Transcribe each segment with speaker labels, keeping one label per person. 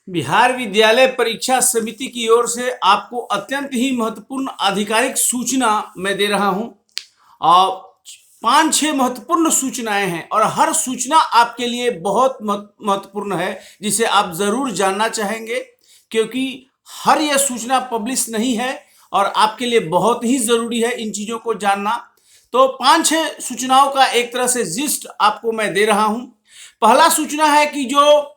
Speaker 1: बिहार विद्यालय परीक्षा समिति की ओर से आपको अत्यंत ही महत्वपूर्ण आधिकारिक सूचना मैं दे रहा हूं। और 5-6 महत्वपूर्ण सूचनाएं हैं और हर सूचना आपके लिए बहुत महत्वपूर्ण है, जिसे आप जरूर जानना चाहेंगे, क्योंकि हर यह सूचना पब्लिश नहीं है और आपके लिए बहुत ही जरूरी है इन चीजों को जानना। तो 5-6 सूचनाओं का एक तरह से जिस्ट आपको मैं दे रहा हूं। पहला सूचना है कि जो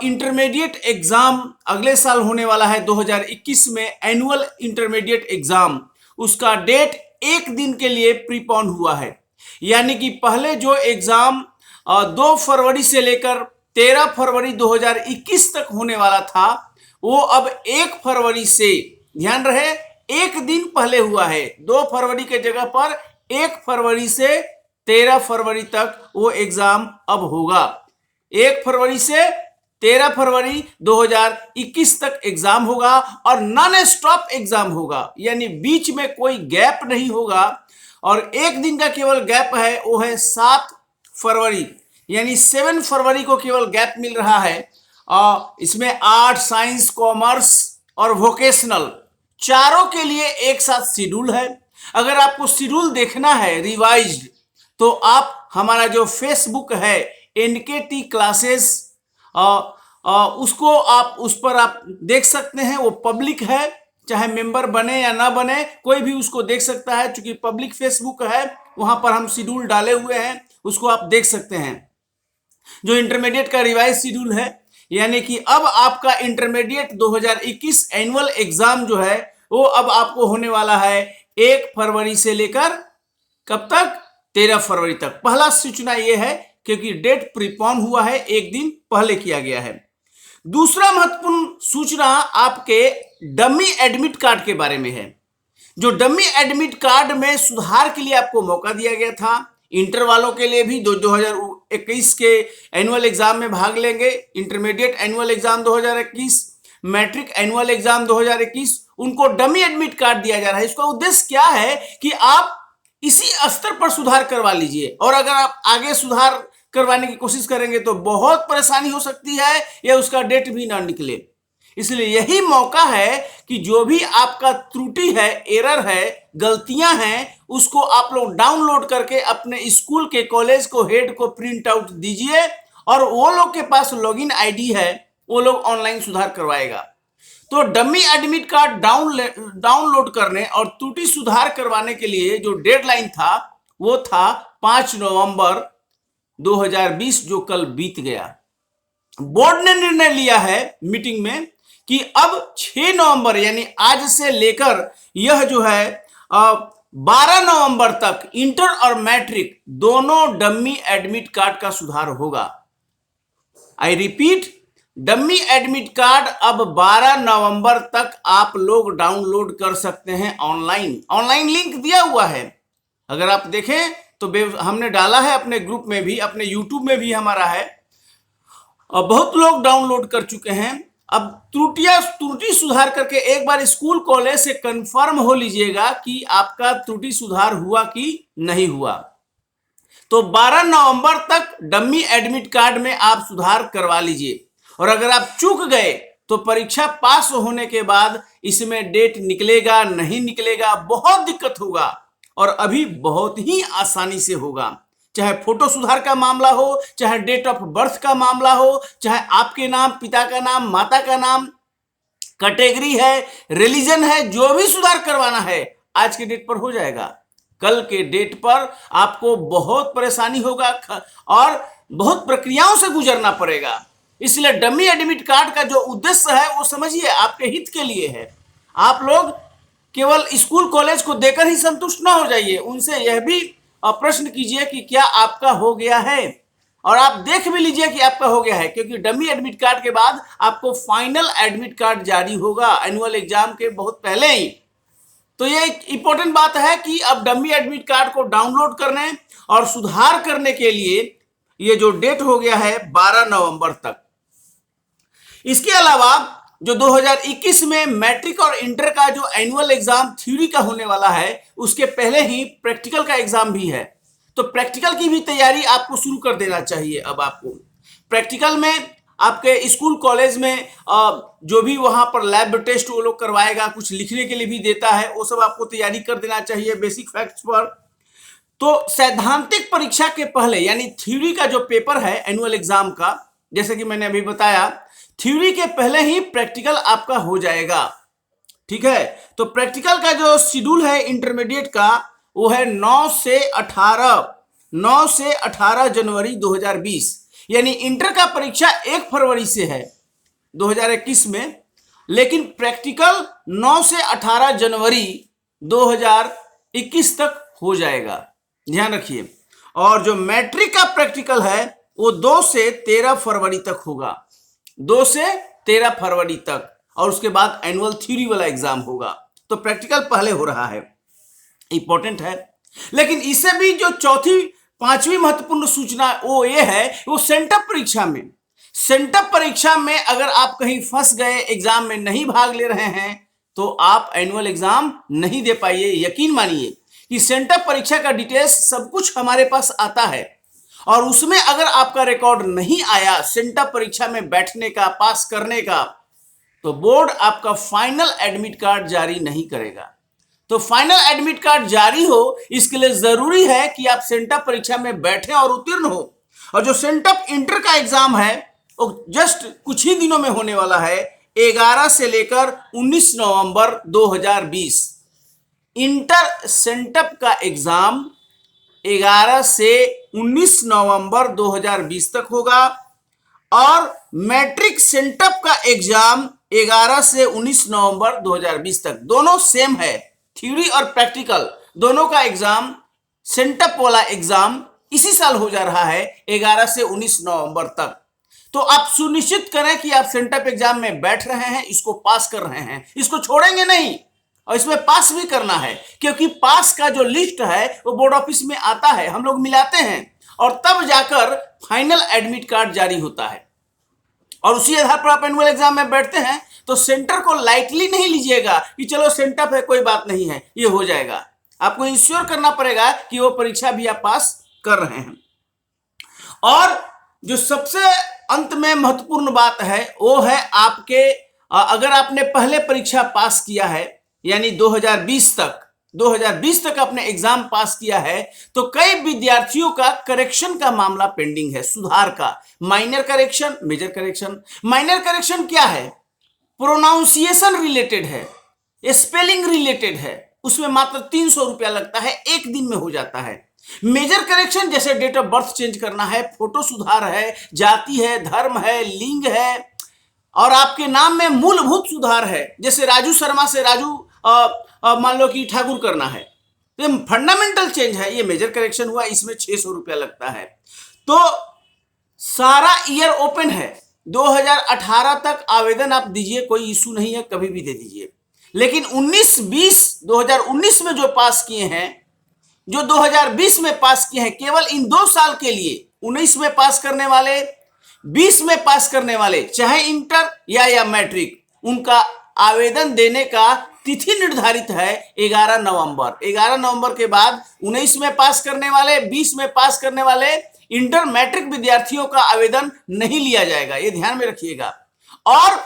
Speaker 1: इंटरमीडिएट एग्जाम अगले साल होने वाला है 2021 में, एनुअल इंटरमीडिएट एग्जाम, उसका डेट एक दिन के लिए प्रीपोन हुआ है। यानी कि पहले जो एग्जाम 2 फरवरी से लेकर 13 फरवरी 2021 तक होने वाला था, वो अब 1 फरवरी से, ध्यान रहे, एक दिन पहले हुआ है। 2 फरवरी के जगह पर 1 फरवरी से 13 फरवरी तक वो एग्जाम अब होगा। 1 फरवरी से 13 फरवरी 2021 तक एग्जाम होगा और नॉन स्टॉप एग्जाम होगा, यानी बीच में कोई गैप नहीं होगा। और एक दिन का केवल गैप है, वो है 7 फरवरी, यानी 7 फरवरी को केवल गैप मिल रहा है। और इसमें आर्ट, साइंस, कॉमर्स और वोकेशनल चारों के लिए एक साथ शेड्यूल है। अगर आपको शेड्यूल देखना है रिवाइज्ड, तो आप हमारा जो फेसबुक है एनकेटी क्लासेस, उसको आप उस पर आप देख सकते हैं। वो पब्लिक है, चाहे मेंबर बने या ना बने, कोई भी उसको देख सकता है। चूंकि पब्लिक फेसबुक है, वहां पर हम शेड्यूल डाले हुए हैं, उसको आप देख सकते हैं। जो इंटरमीडिएट का रिवाइज शेड्यूल है, यानी कि अब आपका इंटरमीडिएट 2021 एनुअल एग्जाम जो है, वो अब आपको होने वाला है 1 फरवरी से लेकर कब तक, 13 फरवरी तक। पहला सूचना यह है, क्योंकि डेट प्रीपोन हुआ है, एक दिन पहले किया गया है। दूसरा महत्वपूर्ण सूचना आपके डमी एडमिट कार्ड के बारे में है। जो डमी एडमिट कार्ड में सुधार के लिए आपको मौका दिया गया था, इंटर वालों के लिए भी 2021 के एनुअल एग्जाम में भाग लेंगे, intermediate annual exam 2021, matric annual exam 2021, उनको डमी एडमिट कार्ड दिया जा रहा है। इसका उद्देश्य क्या है कि आप इसी स्तर पर सुधार करवा लीजिए, और अगर आप आगे सुधार करवाने की कोशिश करेंगे तो बहुत परेशानी हो सकती है या उसका डेट भी ना निकले। इसलिए यही मौका है कि जो भी आपका त्रुटि है, एरर है, गलतियां हैं, उसको आप लोग डाउनलोड करके अपने स्कूल के, कॉलेज को, हेड को प्रिंट आउट दीजिए, और वो लोग के पास लॉगिन आईडी है, वो लोग ऑनलाइन सुधार करवाएगा। तो डमी एडमिट कार्ड डाउनलोड करने और त्रुटि सुधार करवाने के लिए जो डेडलाइन था, वो था 5 नवंबर 2020, जो कल बीत गया। बोर्ड ने निर्णय लिया है मीटिंग में कि अब 6 नवंबर, यानी आज से लेकर यह जो है 12 नवंबर तक इंटर और मैट्रिक दोनों डमी एडमिट कार्ड का सुधार होगा। I repeat, dummy admit card अब 12 नवंबर तक आप लोग डाउनलोड कर सकते हैं ऑनलाइन लिंक दिया हुआ है। अगर आप देखें तो हमने डाला है अपने ग्रुप में भी, अपने यूट्यूब में भी हमारा है, और बहुत लोग डाउनलोड कर चुके हैं। अब त्रुटि सुधार करके एक बार स्कूल कॉलेज से कंफर्म हो लीजिएगा कि आपका त्रुटि सुधार हुआ कि नहीं हुआ। तो 12 नवंबर तक डमी एडमिट कार्ड में आप सुधार करवा लीजिए, और अगर आप चूक गए तो परीक्षा पास होने के बाद इसमें डेट निकलेगा नहीं निकलेगा, बहुत दिक्कत होगा। और अभी बहुत ही आसानी से होगा, चाहे फोटो सुधार का मामला हो, चाहे डेट ऑफ बर्थ का मामला हो, चाहे आपके नाम, पिता का नाम, माता का नाम, कैटेगरी है, रिलीजन है, जो भी सुधार करवाना है आज के डेट पर हो जाएगा। कल के डेट पर आपको बहुत परेशानी होगा और बहुत प्रक्रियाओं से गुजरना पड़ेगा। इसलिए डमी एडमिट कार्ड का जो उद्देश्य है, वो समझिए आपके हित के लिए है। आप लोग केवल स्कूल कॉलेज को देकर ही संतुष्ट ना हो जाइए, उनसे यह भी प्रश्न कीजिए कि क्या आपका हो गया है, और आप देख भी लीजिए कि आपका हो गया है, क्योंकि डमी एडमिट कार्ड के बाद आपको फाइनल एडमिट कार्ड जारी होगा एनुअल एग्जाम के बहुत पहले ही। तो ये एक इंपॉर्टेंट बात है कि अब डमी एडमिट कार्ड को डाउनलोड करने और सुधार करने के लिए ये जो डेट हो गया है 12 नवंबर तक। इसके अलावा जो 2021 में मैट्रिक और इंटर का जो एनुअल एग्जाम थ्योरी का होने वाला है, उसके पहले ही प्रैक्टिकल का एग्जाम भी है। तो प्रैक्टिकल की भी तैयारी आपको शुरू कर देना चाहिए। अब आपको प्रैक्टिकल में आपके स्कूल कॉलेज में जो भी वहां पर लैब टेस्ट वो लोग करवाएगा, कुछ लिखने के लिए भी देता है, वो सब आपको तैयारी कर देना चाहिए बेसिक फैक्ट्स पर। तो सैद्धांतिक परीक्षा के पहले यानी थ्योरी का जो पेपर है एनुअल एग्जाम का, जैसे कि मैंने अभी बताया, थ्योरी के पहले ही प्रैक्टिकल आपका हो जाएगा। ठीक है, तो प्रैक्टिकल का जो शेड्यूल है इंटरमीडिएट का वो है 9 से 18 जनवरी 2020, यानी इंटर का परीक्षा 1 फरवरी से है 2021 में, लेकिन प्रैक्टिकल 9 से 18 जनवरी 2021 तक हो जाएगा, ध्यान रखिए। और जो मैट्रिक का प्रैक्टिकल है वो 2 से 13 फरवरी तक होगा, 2 से 13 फरवरी तक, और उसके बाद एनुअल थ्योरी वाला एग्जाम होगा। तो प्रैक्टिकल पहले हो रहा है, इंपॉर्टेंट है। लेकिन इससे भी जो चौथी पांचवी महत्वपूर्ण सूचना वो ये है, वो सेंटअप परीक्षा में अगर आप कहीं फंस गए, एग्जाम में नहीं भाग ले रहे हैं, तो आप एनुअल एग्जाम नहीं दे पाइए। यकीन मानिए कि सेंटअप परीक्षा का डिटेल्स सब कुछ हमारे पास आता है, और उसमें अगर आपका रिकॉर्ड नहीं आया सेंटअप परीक्षा में बैठने का, पास करने का, तो बोर्ड आपका फाइनल एडमिट कार्ड जारी नहीं करेगा। तो फाइनल एडमिट कार्ड जारी हो इसके लिए जरूरी है कि आप सेंटअप परीक्षा में बैठे और उत्तीर्ण हो। और जो सेंटअप इंटर का एग्जाम है वो जस्ट कुछ ही दिनों में होने वाला है, 11 से लेकर 19 नवंबर 2020। इंटर सेंटअप का एग्जाम 11 से 19 नवंबर 2020 तक होगा, और मैट्रिक सेंटअप का एग्जाम 11 से 19 नवंबर 2020 तक। दोनों सेम है, थ्योरी और प्रैक्टिकल दोनों का एग्जाम, सेंटअप वाला एग्जाम इसी साल हो जा रहा है 11 से 19 नवंबर तक। तो आप सुनिश्चित करें कि आप सेंटअप एग्जाम में बैठ रहे हैं, इसको पास कर रहे हैं, इसको छोड़ेंगे नहीं, और इसमें पास भी करना है, क्योंकि पास का जो लिस्ट है वो बोर्ड ऑफिस में आता है, हम लोग मिलाते हैं, और तब जाकर फाइनल एडमिट कार्ड जारी होता है। और उसी आधार पर आप एनुअल एग्जाम में बैठते हैं। तो सेंटर को लाइटली नहीं लीजिएगा कि चलो सेंटअप है कोई बात नहीं है, ये हो जाएगा। आपको इंश्योर करना पड़ेगा कि वो परीक्षा भी आप पास कर रहे हैं। और जो सबसे अंत में महत्वपूर्ण बात है वो है आपके, अगर आपने पहले परीक्षा पास किया है यानी 2020 तक आपने एग्जाम पास किया है, तो कई विद्यार्थियों का करेक्शन का मामला पेंडिंग है, सुधार का। Minor correction, major correction. Minor correction क्या है? प्रोनाउंसिएशन रिलेटेड है, स्पेलिंग रिलेटेड है, उसमें मात्र 300 रुपया लगता है, एक दिन में हो जाता है। मेजर करेक्शन जैसे डेट ऑफ बर्थ चेंज करना है, फोटो सुधार है, जाति है, धर्म है, लिंग है, और आपके नाम में मूलभूत सुधार है, जैसे राजू शर्मा से राजू मान लो कि ठाकुर करना है, तो फंडामेंटल चेंज है, ये मेजर करेक्शन हुआ, इसमें 600 रुपया लगता है। तो सारा ईयर ओपन है, 2018 तक आवेदन आप दीजिए, कोई इशू नहीं है, कभी भी दे दीजिए। लेकिन 2019 में जो पास किए हैं, जो 2020 में पास किए हैं, केवल इन 2 साल के लिए 19 में पास करने वाले, 20 में पास करने वाले, चाहे इंटर या मैट्रिक, उनका आवेदन देने का तिथि निर्धारित है 11 नवंबर। 11 नवंबर के बाद 19 में पास करने वाले, 20 में पास करने वाले इंटर मैट्रिक विद्यार्थियों का आवेदन नहीं लिया जाएगा, ये ध्यान में रखिएगा। और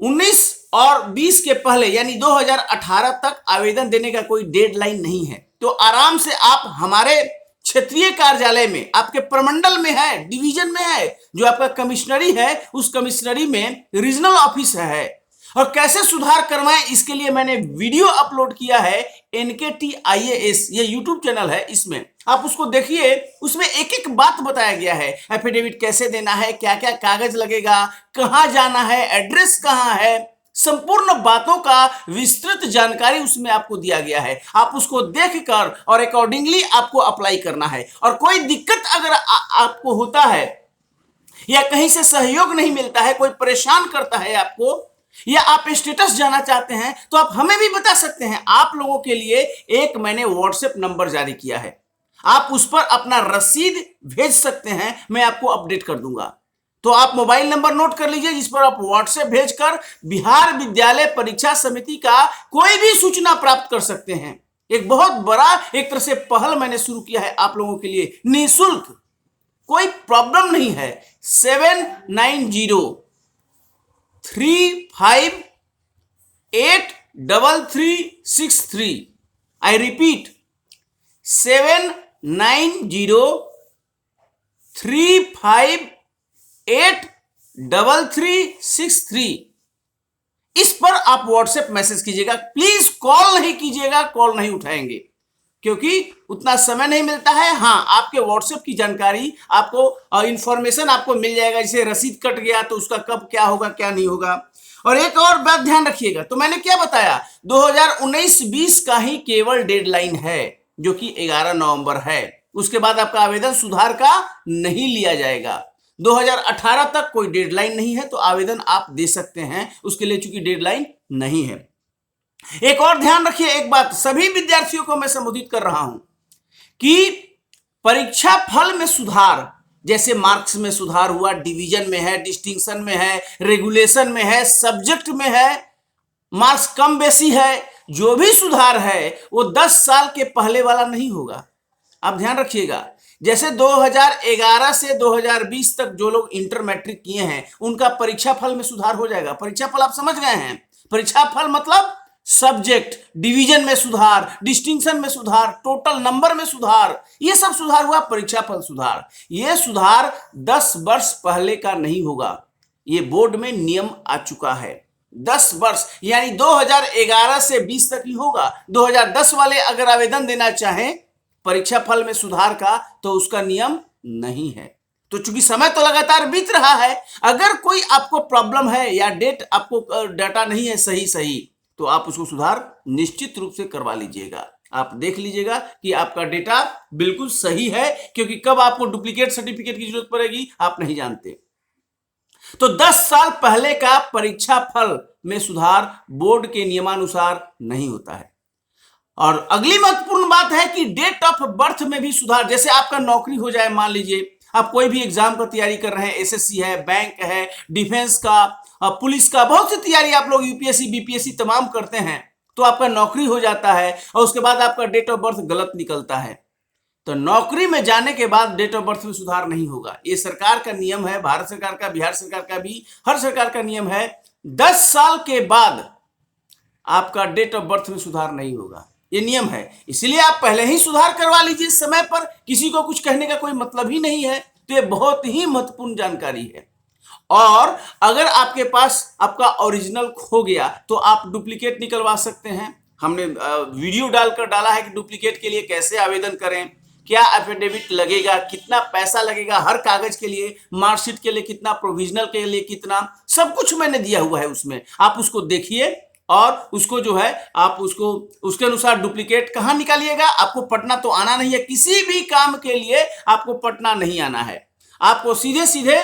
Speaker 1: 19 और 20 के पहले यानी 2018 तक आवेदन देने का कोई डेडलाइन नहीं है। तो आराम से आप हमारे क्षेत्रीय कार्यालय में, आपके प्रमंडल में है, डिवीजन में है, जो आपका कमिश्नरी है, उस कमिश्नरी में रीजनल ऑफिस है। और कैसे सुधार करवाएं, इसके लिए मैंने वीडियो अपलोड किया है, NKTIAS, ये यूट्यूब चैनल है, इसमें आप उसको देखिए, उसमें एक एक बात बताया गया है। एफिडेविट कैसे देना है, क्या क्या कागज लगेगा, कहां जाना है, एड्रेस कहां है, संपूर्ण बातों का विस्तृत जानकारी उसमें आपको दिया गया है। आप उसको देखकर और अकॉर्डिंगली आपको अप्लाई करना है। और कोई दिक्कत अगर आपको होता है, या कहीं से सहयोग नहीं मिलता है, कोई परेशान करता है आपको, या आप स्टेटस जाना चाहते हैं, तो आप हमें भी बता सकते हैं। आप लोगों के लिए एक मैंने व्हाट्सएप नंबर जारी किया है, आप उस पर अपना रसीद भेज सकते हैं, मैं आपको अपडेट कर दूंगा। तो आप मोबाइल नंबर नोट कर लीजिए, जिस पर आप व्हाट्सएप भेजकर बिहार विद्यालय परीक्षा समिति का कोई भी सूचना प्राप्त कर सकते हैं। एक बहुत बड़ा एक तरह से पहल मैंने शुरू किया है आप लोगों के लिए, निःशुल्क कोई प्रॉब्लम नहीं है। 7903583363। I repeat 7903583363। इस पर आप व्हाट्सएप मैसेज कीजिएगा, प्लीज कॉल नहीं कीजिएगा, कॉल नहीं उठाएंगे क्योंकि उतना समय नहीं मिलता है। हाँ, आपके व्हाट्सएप की जानकारी आपको इंफॉर्मेशन आपको मिल जाएगा, जैसे रसीद कट गया तो उसका कब क्या होगा क्या नहीं होगा। और एक और बात ध्यान रखिएगा, तो मैंने क्या बताया, 2019-20 का ही केवल डेडलाइन है जो कि 11 नवंबर है। उसके बाद आपका आवेदन सुधार का नहीं लिया जाएगा। 2018 तक कोई डेडलाइन नहीं है, तो आवेदन आप दे सकते हैं, उसके लिए चूंकि डेडलाइन नहीं है। एक और ध्यान रखिए, एक बात सभी विद्यार्थियों को मैं संबोधित कर रहा हूं कि परीक्षा फल में सुधार, जैसे मार्क्स में सुधार हुआ, डिवीजन में है, डिस्टिंक्शन में है, रेगुलेशन में है, सब्जेक्ट में है, मार्क्स कम बेसी है, जो भी सुधार है वो 10 साल के पहले वाला नहीं होगा। आप ध्यान रखिएगा, जैसे 2011 से 2020 तक जो लोग इंटर मैट्रिक किए हैं उनका परीक्षा फल में सुधार हो जाएगा। परीक्षा फल आप समझ गए हैं, परीक्षा फल मतलब सब्जेक्ट, डिवीजन में सुधार, डिस्टिंक्शन में सुधार, टोटल नंबर में सुधार, ये सब सुधार हुआ परीक्षा फल सुधार। ये सुधार 10 वर्ष पहले का नहीं होगा, ये बोर्ड में नियम आ चुका है। 10 वर्ष यानी 2011 से 20 तक ही होगा। 2010 वाले अगर आवेदन देना चाहें परीक्षा फल में सुधार का तो उसका नियम नहीं है। तो चूंकि समय तो लगातार बीत रहा है, अगर कोई आपको प्रॉब्लम है या डेट आपको डाटा नहीं है सही तो आप उसको सुधार निश्चित रूप से करवा लीजिएगा। आप देख लीजिएगा कि आपका डेटा बिल्कुल सही है, क्योंकि कब आपको डुप्लीकेट सर्टिफिकेट की जरूरत पड़ेगी आप नहीं जानते। तो 10 साल पहले का परीक्षा फल में सुधार बोर्ड के नियमानुसार नहीं होता है। और अगली महत्वपूर्ण बात है कि डेट ऑफ बर्थ में भी सुधार, जैसे आपका नौकरी हो जाए, मान लीजिए आप कोई भी एग्जाम का तैयारी कर रहे हैं, एसएससी है, बैंक है, डिफेंस का, पुलिस का, बहुत सी तैयारी आप लोग यूपीएससी बीपीएससी तमाम करते हैं, तो आपका नौकरी हो जाता है और उसके बाद आपका डेट ऑफ बर्थ गलत निकलता है, तो नौकरी में जाने के बाद डेट ऑफ बर्थ में सुधार नहीं होगा। ये सरकार का नियम है, भारत सरकार का, बिहार सरकार का भी, हर सरकार का नियम है। 10 साल के बाद आपका डेट ऑफ बर्थ में सुधार नहीं होगा, ये नियम है। इसलिए आप पहले ही सुधार करवा लीजिए समय पर, किसी को कुछ कहने का कोई मतलब ही नहीं है। तो ये बहुत ही महत्वपूर्ण जानकारी है। और अगर आपके पास आपका ओरिजिनल खो गया तो आप डुप्लीकेट निकलवा सकते हैं। हमने वीडियो डाला है कि डुप्लीकेट के लिए कैसे आवेदन करें, क्या एफिडेविट लगेगा, कितना पैसा लगेगा हर कागज के लिए, मार्कशीट के लिए कितना, प्रोविजनल के लिए कितना, सब कुछ मैंने दिया हुआ है उसमें। आप उसको देखिए और उसको जो है आप उसको उसके अनुसार डुप्लीकेट कहां निकालिएगा। आपको पटना तो आना नहीं है, किसी भी काम के लिए आपको पटना नहीं आना है। आपको सीधे सीधे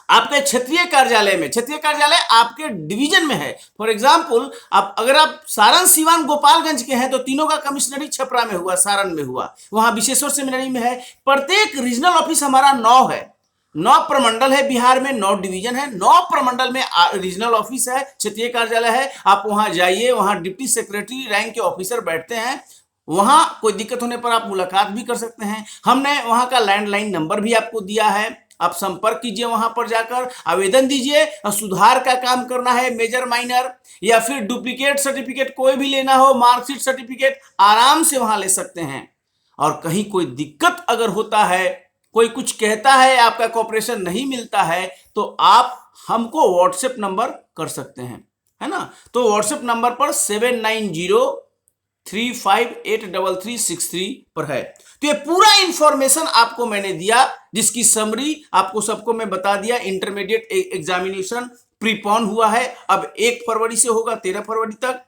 Speaker 1: आपके क्षेत्रीय कार्यालय में, क्षेत्रीय कार्यालय आपके डिवीजन में है। फॉर एग्जांपल अगर आप सारण, सिवान, गोपालगंज के हैं तो तीनों का कमिश्नरी छपरा में हुआ, सारण में हुआ, वहां विशेश्वर सेमिनरी में है। प्रत्येक रीजनल ऑफिस हमारा 9 है, 9 प्रमंडल है बिहार में, 9 डिवीजन है, 9 प्रमंडल में रीजनल ऑफिस है, क्षेत्रीय कार्यालय है। आप वहां जाइए, वहां डिप्टी सेक्रेटरी रैंक के ऑफिसर बैठते हैं, वहां कोई दिक्कत होने पर आप मुलाकात भी कर सकते हैं। हमने वहां का लैंडलाइन नंबर भी आपको दिया है, आप संपर्क कीजिए, वहां पर जाकर आवेदन दीजिए। सुधार का काम करना है, मेजर माइनर, या फिर डुप्लीकेट सर्टिफिकेट कोई भी लेना हो, मार्कशीट सर्टिफिकेट, आराम से वहां ले सकते हैं। और कहीं कोई दिक्कत अगर होता है, कोई कुछ कहता है, आपका कोऑपरेशन नहीं मिलता है, तो आप हमको व्हाट्सएप नंबर कर सकते हैं, है ना। तो व्हाट्सएप नंबर पर 7903583363 पर है। तो ये पूरा इंफॉर्मेशन आपको मैंने दिया, जिसकी समरी आपको सबको मैं बता दिया। इंटरमीडिएट एग्जामिनेशन प्रीपोन हुआ है, अब 1 फरवरी से होगा 13 फरवरी तक।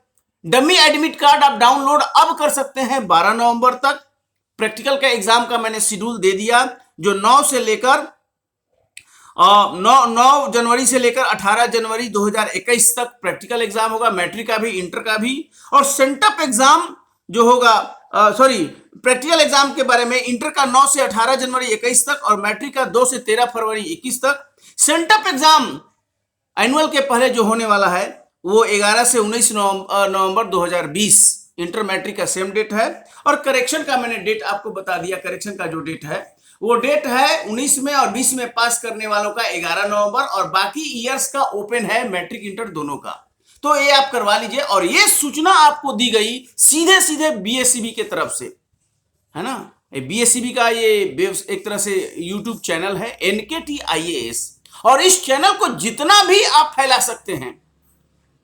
Speaker 1: डमी एडमिट कार्ड आप डाउनलोड अब कर सकते हैं 12 नवंबर तक। प्रैक्टिकल का एग्जाम का मैंने शेड्यूल दे दिया, जो 9 जनवरी से लेकर 18 जनवरी 2021 तक प्रैक्टिकल एग्जाम होगा, मैट्रिक का भी, इंटर का भी। और सेंटअप एग्जाम जो होगा, प्रैक्टिकल एग्जाम के बारे में, इंटर का 9 से 18 जनवरी 21 तक और मैट्रिक का 2 से 13 फरवरी 21 तक। सेंटअप एग्जाम एनुअल के पहले जो होने वाला है वो 11 से 19 नवंबर 2020, इंटर मैट्रिक का सेम डेट है। और करेक्शन का मैंने डेट आपको बता दिया, करेक्शन का जो डेट है वो डेट है 19 में और 20 में पास करने वालों का 11 नवंबर और बाकी ईयर्स का ओपन है, मैट्रिक इंटर दोनों का। तो ये आप करवा लीजिए। और ये सूचना आपको दी गई सीधे सीधे बीएसईबी के तरफ से, है ना। बीएसईबी का ये एक तरह से यूट्यूब चैनल है एनकेटी IAS, और इस चैनल को जितना भी आप फैला सकते हैं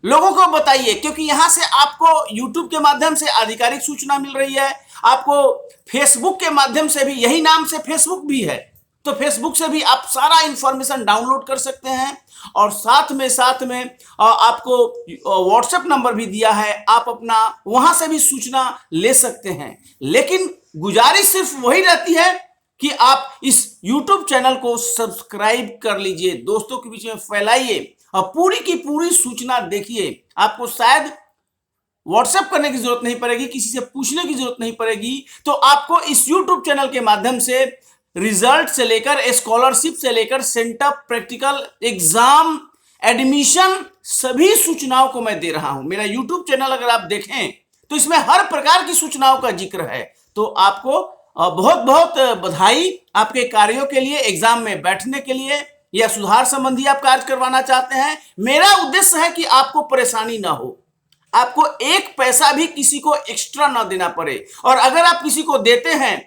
Speaker 1: लोगों को बताइए, क्योंकि यहां से आपको यूट्यूब के माध्यम से आधिकारिक सूचना मिल रही है, आपको फेसबुक के माध्यम से भी, यही नाम से फेसबुक भी है, तो फेसबुक से भी आप सारा इंफॉर्मेशन डाउनलोड कर सकते हैं। और साथ में आपको व्हाट्सएप नंबर भी दिया है, आप अपना वहां से भी सूचना ले सकते हैं। लेकिन गुजारिश सिर्फ वही रहती है कि आप इस यूट्यूब चैनल को सब्सक्राइब कर लीजिए, दोस्तों के बीच में फैलाइए और पूरी की पूरी सूचना देखिए। आपको शायद व्हाट्सएप करने की जरूरत नहीं पड़ेगी, किसी से पूछने की जरूरत नहीं पड़ेगी। तो आपको इस यूट्यूब चैनल के माध्यम से रिजल्ट से लेकर स्कॉलरशिप से लेकर सेंटर प्रैक्टिकल एग्जाम एडमिशन सभी सूचनाओं को मैं दे रहा हूं। मेरा यूट्यूब चैनल अगर आप देखें तो इसमें हर प्रकार की सूचनाओं का जिक्र है। तो आपको बहुत बहुत बधाई आपके कार्यों के लिए, एग्जाम में बैठने के लिए या सुधार संबंधी आप कार्य करवाना चाहते हैं। मेरा उद्देश्य है कि आपको परेशानी ना हो, आपको एक पैसा भी किसी को एक्स्ट्रा ना देना पड़े, और अगर आप किसी को देते हैं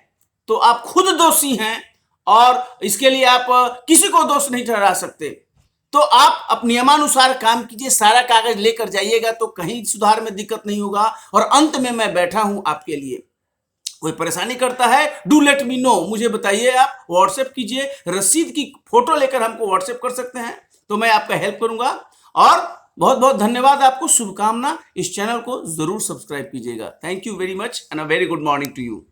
Speaker 1: तो आप खुद दोषी हैं और इसके लिए आप किसी को दोष नहीं ठहरा सकते। तो आप अपने नियमानुसार काम कीजिए, सारा कागज लेकर जाइएगा तो कहीं सुधार में दिक्कत नहीं होगा। और अंत में मैं बैठा हूं आपके लिए, कोई परेशानी करता है डू लेट मी नो, मुझे बताइए, आप व्हाट्सएप कीजिए, रसीद की फोटो लेकर हमको व्हाट्सएप कर सकते हैं, तो मैं आपका हेल्प करूंगा। और बहुत बहुत धन्यवाद, आपको शुभकामना। इस चैनल को जरूर सब्सक्राइब कीजिएगा। Thank you very much and a very good morning to you.